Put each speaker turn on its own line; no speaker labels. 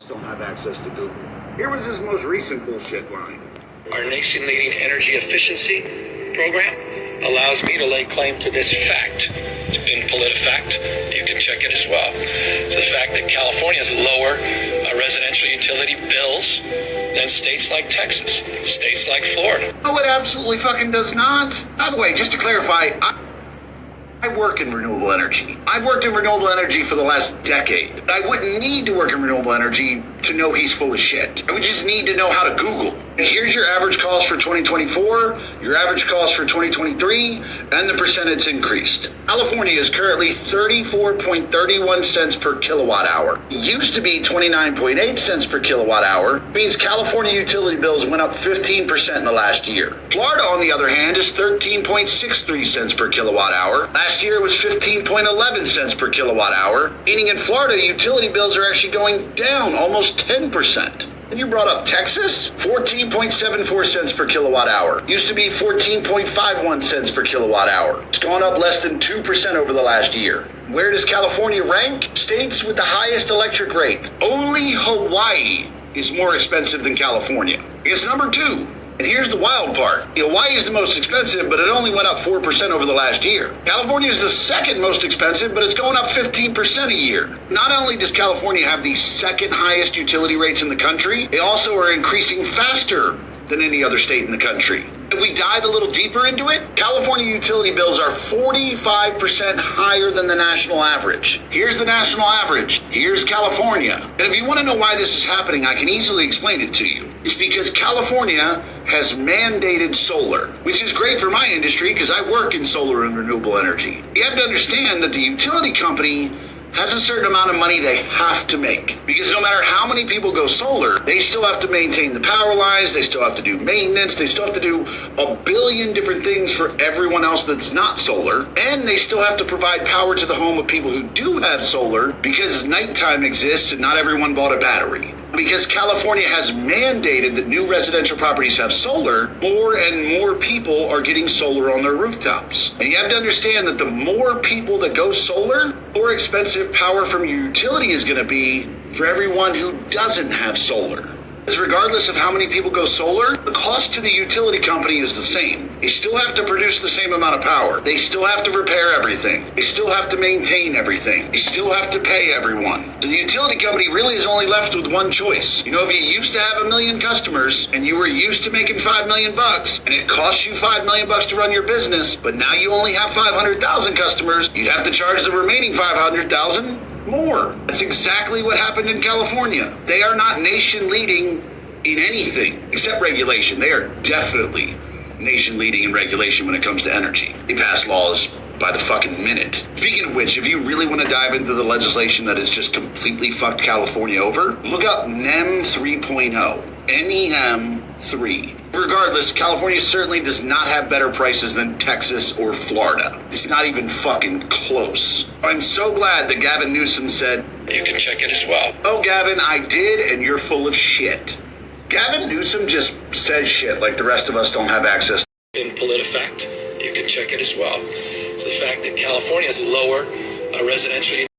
don't have access to Google. Here was his most recent bullshit line.
Our nation-leading energy efficiency program allows me to lay claim to this fact. It's been PolitiFact. You can check it as well. The fact that California has lower residential utility bills than states like Texas, states like Florida.
Oh, it absolutely fucking does not. By the way, just to clarify, I work in renewable energy. I've worked in renewable energy for the last decade. I wouldn't need to work in renewable energy to know he's full of shit. I would just need to know how to Google. And here's your average cost for 2024, your average cost for 2023, and the percentage increased. California is currently 34.31 cents per kilowatt hour. It used to be 29.8 cents per kilowatt hour. It means California utility bills went up 15% in the last year. Florida, on the other hand, is 13.63 cents per kilowatt hour. Last year it was 15.11 cents per kilowatt hour, meaning in Florida, utility bills are actually going down almost 10%. Then you brought up Texas, 14.74 cents per kilowatt hour. Used to be 14.51 cents per kilowatt hour. It's gone up less than 2% over the last year. Where does California rank? States with the highest electric rates. Only Hawaii is more expensive than California. It's number 2. And here's the wild part. Hawaii is the most expensive, but it only went up 4% over the last year. California is the second most expensive, but it's going up 15% a year. Not only does California have the second highest utility rates in the country, they also are increasing faster than any other state in the country. If we dive a little deeper into it, California utility bills are 45% higher than the national average. Here's the national average. Here's California. And if you want to know why this is happening, I can easily explain it to you. It's because California has mandated solar, which is great for my industry because I work in solar and renewable energy. You have to understand that the utility company has a certain amount of money they have to make. Because no matter how many people go solar, they still have to maintain the power lines, they still have to do maintenance, they still have to do a billion different things for everyone else that's not solar, and they still have to provide power to the home of people who do have solar because nighttime exists and not everyone bought a battery. Because California has mandated that new residential properties have solar, more and more people are getting solar on their rooftops. And you have to understand that the more people that go solar, more expensive power from your utility is going to be for everyone who doesn't have solar. Because regardless of how many people go solar, the cost to the utility company is the same. They still have to produce the same amount of power. They still have to repair everything. They still have to maintain everything. They still have to pay everyone. So the utility company really is only left with one choice. You know, if you used to have 1 million customers and you were used to making $5 million and it costs you $5 million to run your business, but now you only have 500,000 customers, you'd have to charge the remaining 500,000 more. That's exactly what happened in California. They are not nation leading in anything except regulation. They are definitely nation leading in regulation when it comes to energy. They pass laws by the fucking minute. Speaking of which, if you really want to dive into the legislation that has just completely fucked California over, look up NEM 3.0. NEM 3. Regardless, California certainly does not have better prices than Texas or Florida. It's not even fucking close. I'm so glad that Gavin Newsom said,
You can check it as well.
"Oh, Gavin, I did, and you're full of shit." Gavin Newsom just says shit like the rest of us don't have access.
In PolitiFact, you can check it as well. The fact that California has lower residential